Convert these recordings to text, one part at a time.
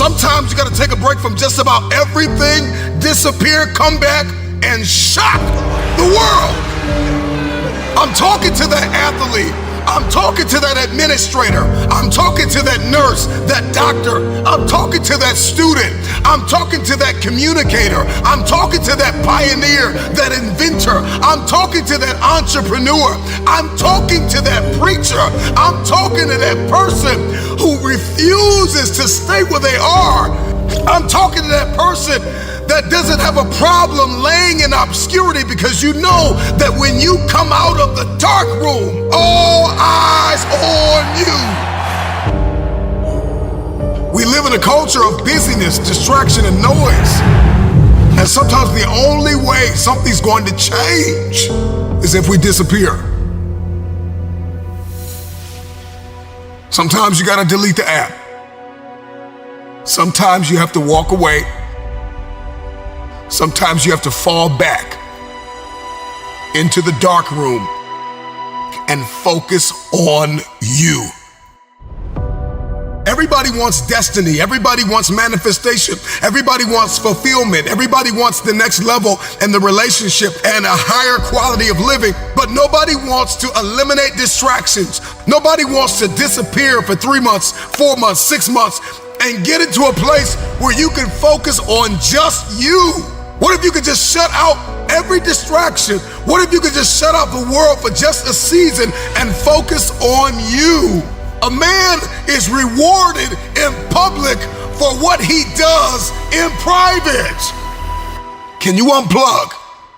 Sometimes you gotta take a break from just about everything, disappear, come back, and shock the world. I'm talking to that athlete. I'm talking to that administrator. I'm talking to that nurse, that doctor. I'm talking to that student. I'm talking to that communicator. I'm talking to that pioneer, that inventor. I'm talking to that entrepreneur. I'm talking to that preacher. I'm talking to that person who refuses to stay where they are. I'm talking to that person that doesn't have a problem laying in obscurity, because you know that when you come out of the dark room, all eyes on you. We live in a culture of busyness, distraction, and noise. And sometimes the only way something's going to change is if we disappear. Sometimes you gotta delete the app. Sometimes you have to walk away. Sometimes you have to fall back into the dark room and focus on you. Everybody wants destiny. Everybody wants manifestation. Everybody wants fulfillment. Everybody wants the next level in the relationship and a higher quality of living. But nobody wants to eliminate distractions. Nobody wants to disappear for 3 months, 4 months, 6 months, and get into a place where you can focus on just you. What if you could just shut out every distraction? What if you could just shut out the world for just a season and focus on you? A man is rewarded in public for what he does in private. Can you unplug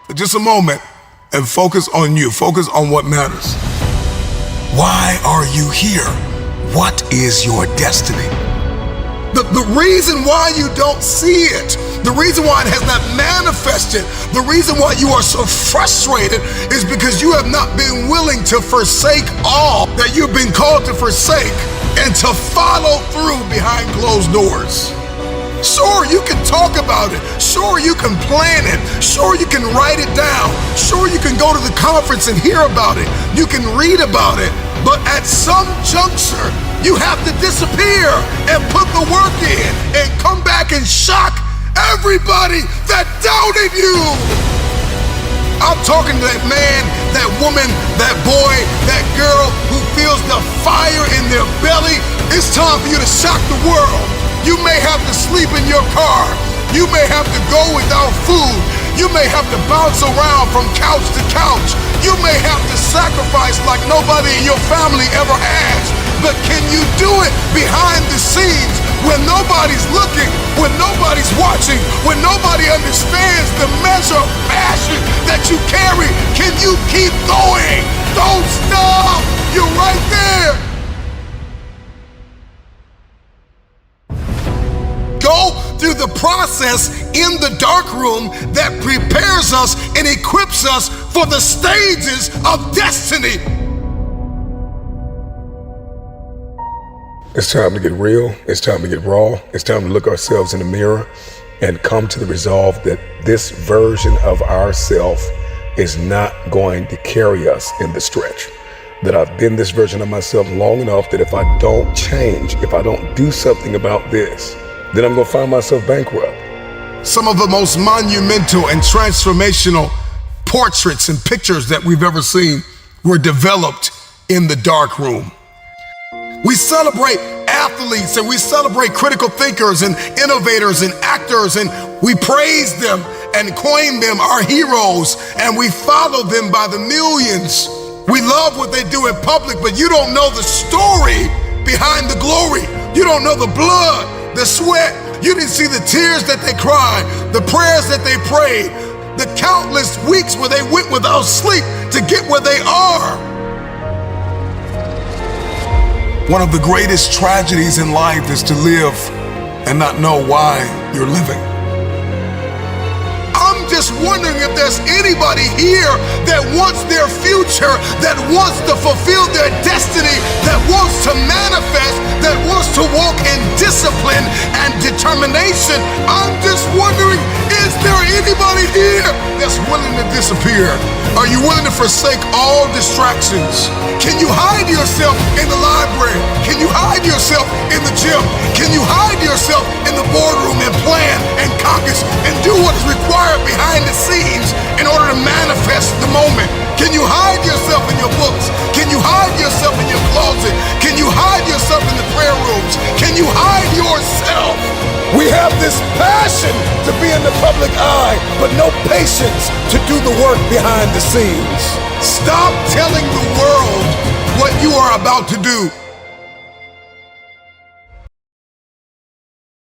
for just a moment and focus on you? Focus on what matters. Why are you here? What is your destiny? The reason why you don't see it, the reason why it has not manifested, the reason why you are so frustrated is because you have not been willing to forsake all that you've been called to forsake and to follow through behind closed doors. Sure, you can talk about it. Sure, you can plan it. Sure, you can write it down. Sure, you can go to the conference and hear about it. You can read about it. But at some juncture, you have to disappear and put the work in and come back and shock everybody that doubted you. I'm talking to that man, that woman, that boy, that girl who feels the fire in their belly. It's time for you to shock the world. You may have to sleep in your car. You may have to go without food. You may have to bounce around from couch to couch. You may have to sacrifice like nobody in your family ever has. But can you do it behind the scenes when nobody's looking, when nobody's watching, when nobody understands the measure of passion that you carry? Can you keep going? Don't stop. You're right there. Go through the process in the dark room that prepares us and equips us for the stages of destiny. It's time to get real. It's time to get raw. It's time to look ourselves in the mirror and come to the resolve that this version of ourself is not going to carry us in the stretch. That I've been this version of myself long enough that if I don't change, if I don't do something about this, then I'm gonna find myself bankrupt. Some of the most monumental and transformational portraits and pictures that we've ever seen were developed in the dark room. We celebrate athletes and we celebrate critical thinkers and innovators and actors, and we praise them and coin them our heroes, and we follow them by the millions. We love what they do in public, but you don't know the story behind the glory. You don't know the blood, the sweat. You didn't see the tears that they cried, the prayers that they prayed, the countless weeks where they went without sleep to get where they are. One of the greatest tragedies in life is to live and not know why you're living. I'm just wondering if there's anybody here that wants their future, that wants to fulfill their destiny, that wants to manifest, that wants to walk in discipline and determination. I'm just wondering, is there anybody here that's willing to disappear? Are you willing to forsake all distractions? Can you hide yourself in the library? Can you hide yourself in the gym? Can you hide yourself in the boardroom and plan and caucus and do what is required behind the scenes in order to manifest the moment? Can you hide yourself in your books? Can you hide yourself in your closet? Can you hide yourself in the prayer rooms? Can you hide yourself? We have this passion to be in the public eye, but no patience to do the work behind the scenes. Stop telling the world what you are about to do.